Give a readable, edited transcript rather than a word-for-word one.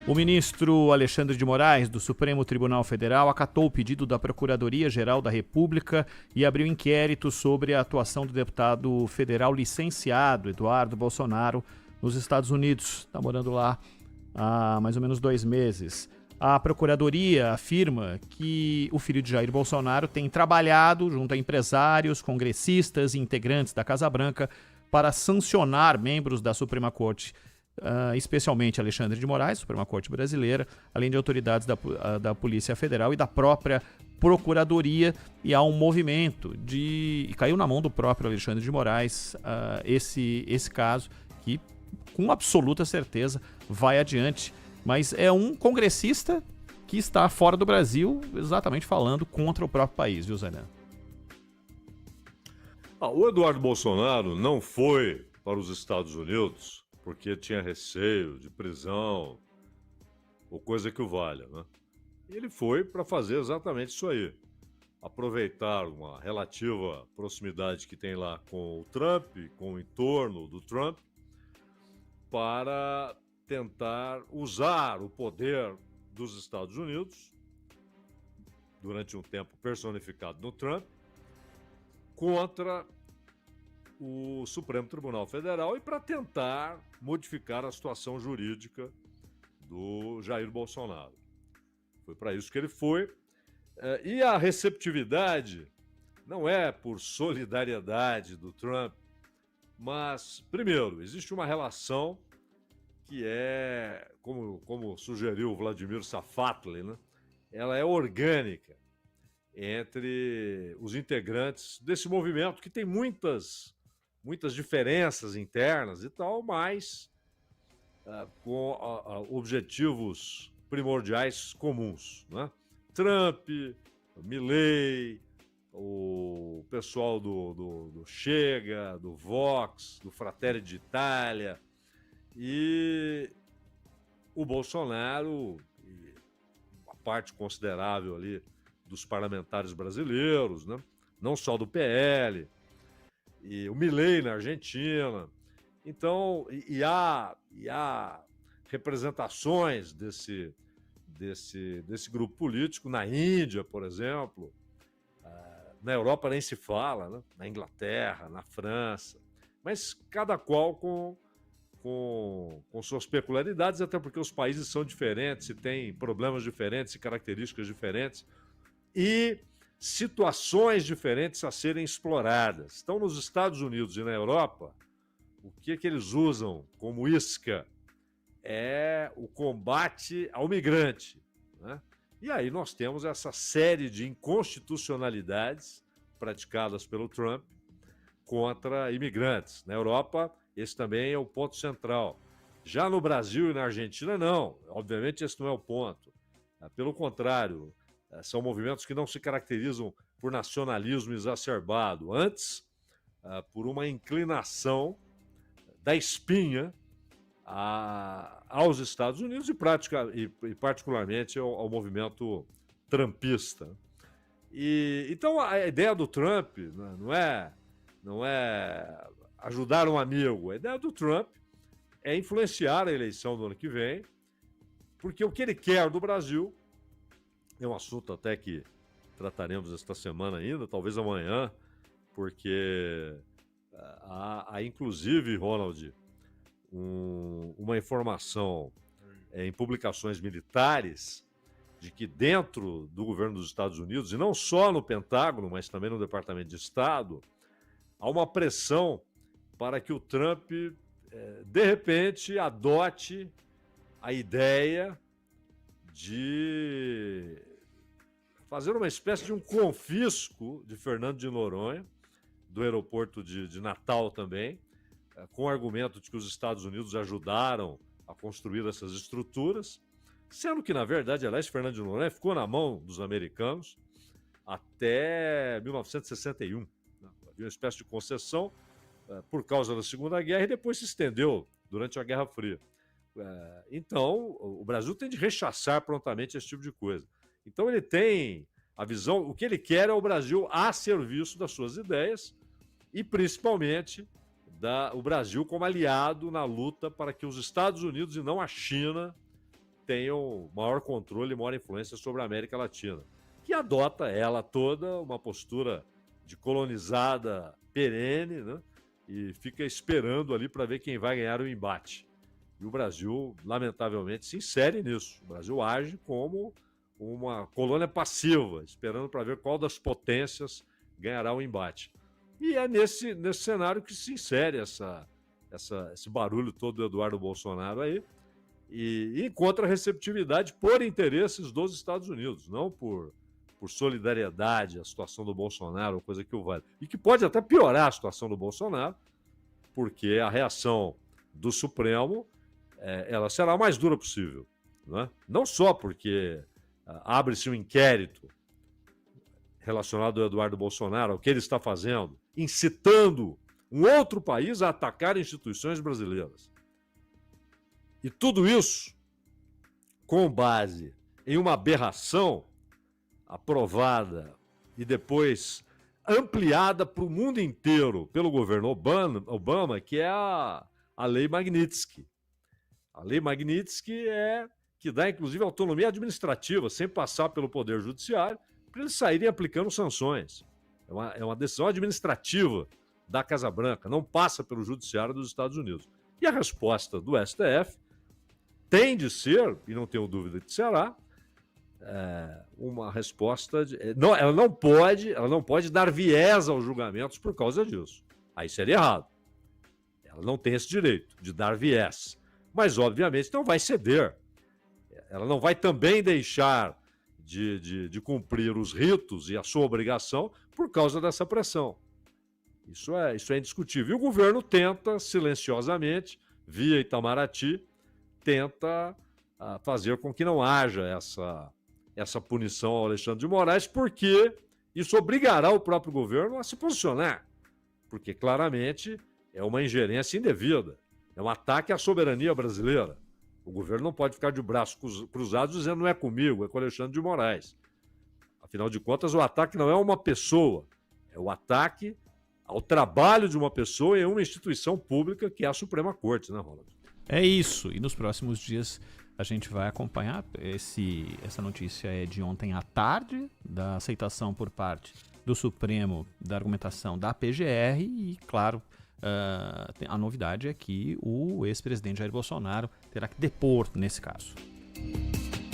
O ministro Alexandre de Moraes, do Supremo Tribunal Federal, acatou o pedido da Procuradoria-Geral da República e abriu inquérito sobre a atuação do deputado federal licenciado Eduardo Bolsonaro nos Estados Unidos. Está morando lá há mais ou menos 2 meses. A Procuradoria afirma que o filho de Jair Bolsonaro tem trabalhado junto a empresários, congressistas e integrantes da Casa Branca para sancionar membros da Suprema Corte, especialmente Alexandre de Moraes, Suprema Corte Brasileira, além de autoridades da Polícia Federal e da própria Procuradoria, e há um movimento e caiu na mão do próprio Alexandre de Moraes esse caso, que com absoluta certeza vai adiante, mas é um congressista que está fora do Brasil, exatamente falando contra o próprio país, viu, Zaidan? O Eduardo Bolsonaro não foi para os Estados Unidos porque tinha receio de prisão ou coisa que o valha, né? Ele foi para fazer exatamente isso aí. Aproveitar uma relativa proximidade que tem lá com o Trump, com o entorno do Trump, para tentar usar o poder dos Estados Unidos, durante um tempo personificado no Trump, contra o Supremo Tribunal Federal e para tentar modificar a situação jurídica do Jair Bolsonaro. Foi para isso que ele foi. E a receptividade não é por solidariedade do Trump, mas, primeiro, existe uma relação que é, como sugeriu o Vladimir Safatli, né? Ela é orgânica entre os integrantes desse movimento, que tem muitas diferenças internas e tal, mas com objetivos primordiais comuns, né? Trump, Milei, o pessoal do Chega, do Vox, do Fratelli d'Italia, e o Bolsonaro, e uma parte considerável ali dos parlamentares brasileiros, né? Não só do PL, e o Milei na Argentina. Então, e há representações desse grupo político na Índia, por exemplo, na Europa nem se fala, né? Na Inglaterra, na França, mas cada qual com suas peculiaridades, até porque os países são diferentes e têm problemas diferentes e características diferentes e situações diferentes a serem exploradas. Então, nos Estados Unidos e na Europa, o que eles usam como isca é o combate ao migrante, né? E aí nós temos essa série de inconstitucionalidades praticadas pelo Trump contra imigrantes. Na Europa, esse também é o ponto central. Já no Brasil e na Argentina, não. Obviamente, esse não é o ponto. Pelo contrário, são movimentos que não se caracterizam por nacionalismo exacerbado, antes por uma inclinação da espinha aos Estados Unidos e particularmente ao movimento trumpista. Então a ideia do Trump não é ajudar um amigo. A ideia do Trump é influenciar a eleição do ano que vem, porque o que ele quer do Brasil é um assunto até que trataremos esta semana ainda, talvez amanhã, porque há inclusive, Ronald, uma informação em publicações militares de que dentro do governo dos Estados Unidos, e não só no Pentágono, mas também no Departamento de Estado, há uma pressão para que o Trump, de repente, adote a ideia de fazer uma espécie de um confisco de Fernando de Noronha, do aeroporto de Natal também, com o argumento de que os Estados Unidos ajudaram a construir essas estruturas, sendo que, na verdade, aliás, Fernando de Noronha ficou na mão dos americanos até 1961. Havia uma espécie de concessão por causa da Segunda Guerra e depois se estendeu durante a Guerra Fria. Então, o Brasil tem de rechaçar prontamente esse tipo de coisa. Então, ele tem a visão, o que ele quer é o Brasil a serviço das suas ideias e, principalmente, o Brasil como aliado na luta para que os Estados Unidos e não a China tem o maior controle e maior influência sobre a América Latina, que adota ela toda uma postura de colonizada perene, né? E fica esperando ali para ver quem vai ganhar o embate. E o Brasil, lamentavelmente, se insere nisso. O Brasil age como uma colônia passiva, esperando para ver qual das potências ganhará o embate. E é nesse cenário que se insere esse barulho todo do Eduardo Bolsonaro aí, e encontra receptividade por interesses dos Estados Unidos, não por solidariedade à situação do Bolsonaro, coisa que o vale. E que pode até piorar a situação do Bolsonaro, porque a reação do Supremo ela será a mais dura possível. Né? Não só porque abre-se um inquérito relacionado ao Eduardo Bolsonaro, ao que ele está fazendo, incitando um outro país a atacar instituições brasileiras. E tudo isso com base em uma aberração aprovada e depois ampliada para o mundo inteiro pelo governo Obama, que é a Lei Magnitsky. A Lei Magnitsky que dá, inclusive, autonomia administrativa, sem passar pelo Poder Judiciário, para eles saírem aplicando sanções. É uma decisão administrativa da Casa Branca, não passa pelo Judiciário dos Estados Unidos. E a resposta do STF tem de ser, e não tenho dúvida que será, uma resposta ela não pode dar viés aos julgamentos por causa disso. Aí seria errado. Ela não tem esse direito de dar viés. Mas, obviamente, não vai ceder. Ela não vai também deixar de cumprir os ritos e a sua obrigação por causa dessa pressão. Isso é indiscutível. E o governo tenta, silenciosamente, via Itamaraty, tenta fazer com que não haja essa punição ao Alexandre de Moraes, porque isso obrigará o próprio governo a se posicionar. Porque, claramente, é uma ingerência indevida. É um ataque à soberania brasileira. O governo não pode ficar de braços cruzados dizendo não é comigo, é com o Alexandre de Moraes. Afinal de contas, o ataque não é uma pessoa, é o ataque ao trabalho de uma pessoa em uma instituição pública que é a Suprema Corte, né, Ronald? É isso, e nos próximos dias a gente vai acompanhar. Essa notícia é de ontem à tarde, da aceitação por parte do Supremo da argumentação da PGR e, claro, a novidade é que o ex-presidente Jair Bolsonaro terá que depor nesse caso.